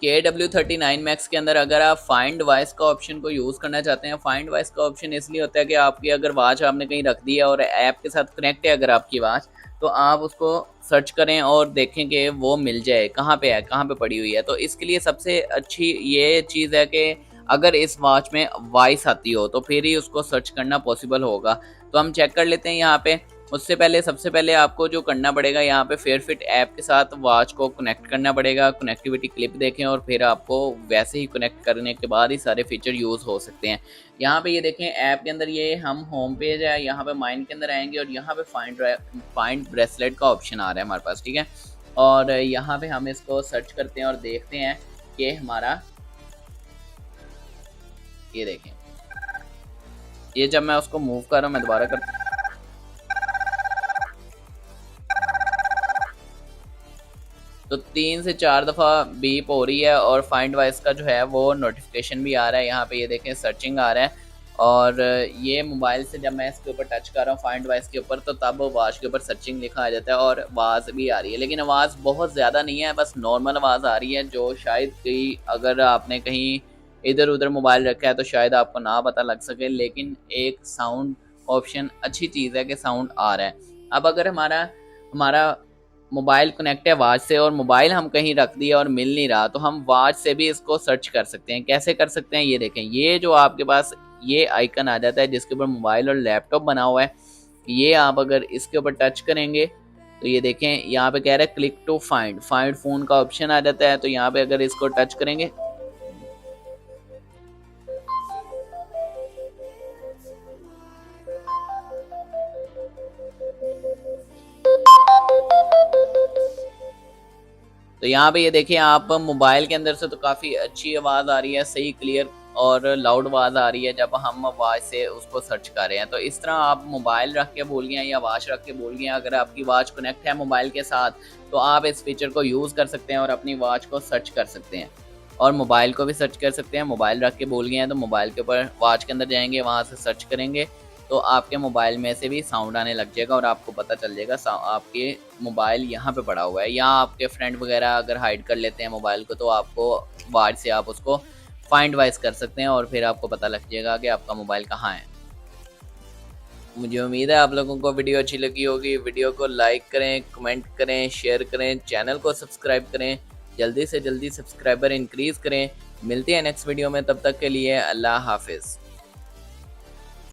KW39 max के अंदर अगर आप फाइंड वॉइस का ऑप्शन को यूज़ करना चाहते हैं, फाइंड वॉइस का ऑप्शन इसलिए होता है कि आपकी अगर वॉच आपने कहीं रख दी है और ऐप के साथ कनेक्ट है अगर आपकी वॉच, तो आप उसको सर्च करें और देखें कि वो मिल जाए कहाँ पे है, कहाँ पे पड़ी हुई है। तो इसके लिए सबसे अच्छी ये चीज़ है कि अगर इस वॉच में वॉइस आती हो तो फिर ही उसको सर्च करना पॉसिबल होगा। तो हम चेक कर लेते हैं यहाँ पे। उससे पहले सबसे पहले आपको जो करना पड़ेगा, यहाँ पे फेयरफिट ऐप के साथ वॉच को कनेक्ट करना पड़ेगा। कनेक्टिविटी क्लिप देखें और फिर आपको वैसे ही कनेक्ट करने के बाद ही सारे फीचर यूज़ हो सकते हैं। यहाँ पे ये देखें ऐप के अंदर, ये हम होम पेज है, यहाँ पे माइंड के अंदर आएंगे और यहाँ पे फाइंड ब्रेसलेट का ऑप्शन आ रहा है हमारे पास, ठीक है। और यहाँ पे हम इसको सर्च करते हैं और देखते हैं कि हमारा, ये देखें, ये जब मैं उसको मूव कर रहा हूँ, मैं दोबारा करता हूँ, तो 3 से 4 दफ़ा बीप हो रही है और फाइंड वॉइस का जो है वो नोटिफिकेशन भी आ रहा है। यहाँ पे ये देखें सर्चिंग आ रहा है। और ये मोबाइल से जब मैं इसके ऊपर टच कर रहा हूँ फाइंड वॉइस के ऊपर, तो तब वॉच के ऊपर सर्चिंग लिखा आ जाता है और आवाज़ भी आ रही है, लेकिन आवाज़ बहुत ज़्यादा नहीं है, बस नॉर्मल आवाज़ आ रही है, जो शायद कहीं अगर आपने कहीं इधर उधर मोबाइल रखा है तो शायद आपको ना पता लग सके। लेकिन एक साउंड ऑप्शन अच्छी चीज़ है कि साउंड आ रहा है। अब अगर हमारा हमारा मोबाइल कनेक्ट है वॉच से और मोबाइल हम कहीं रख दिया और मिल नहीं रहा, तो हम वॉच से भी इसको सर्च कर सकते हैं। कैसे कर सकते हैं, ये देखें, ये जो आपके पास ये आइकन आ जाता है जिसके ऊपर मोबाइल और लैपटॉप बना हुआ है, ये आप अगर इसके ऊपर टच करेंगे तो ये देखें यहाँ पे कह रहा है click to find, find phone का ऑप्शन आ जाता है। तो यहाँ पे अगर इसको टच करेंगे, तो यहाँ पे ये देखिए आप मोबाइल के अंदर से तो काफ़ी अच्छी आवाज़ आ रही है, सही क्लियर और लाउड आवाज़ आ रही है जब हम आवाज़ से उसको सर्च कर रहे हैं। तो इस तरह आप मोबाइल रख के बोल गए या वॉच रख के बोल गए, अगर आपकी वॉच कनेक्ट है मोबाइल के साथ तो आप इस फीचर को यूज़ कर सकते हैं और अपनी वॉच को सर्च कर सकते हैं और मोबाइल को भी सर्च कर सकते हैं। मोबाइल रख के बोल गए हैं तो मोबाइल के ऊपर वॉच के अंदर जाएंगे, वहाँ से सर्च करेंगे तो आपके मोबाइल में से भी साउंड आने लग जाएगा और आपको पता चल जाएगा आपके मोबाइल यहाँ पे पड़ा हुआ है। या आपके फ्रेंड वगैरह अगर हाइड कर लेते हैं मोबाइल को तो आपको वॉच से आप उसको फाइंड वाइज कर सकते हैं और फिर आपको पता लग जाएगा कि आपका मोबाइल कहाँ है। मुझे उम्मीद है आप लोगों को वीडियो अच्छी लगी होगी। वीडियो को लाइक करें, कमेंट करें, शेयर करें, चैनल को सब्सक्राइब करें, जल्दी से जल्दी सब्सक्राइबर इंक्रीज़ करें। मिलते हैं नेक्स्ट वीडियो में, तब तक के लिए अल्लाह हाफिज़।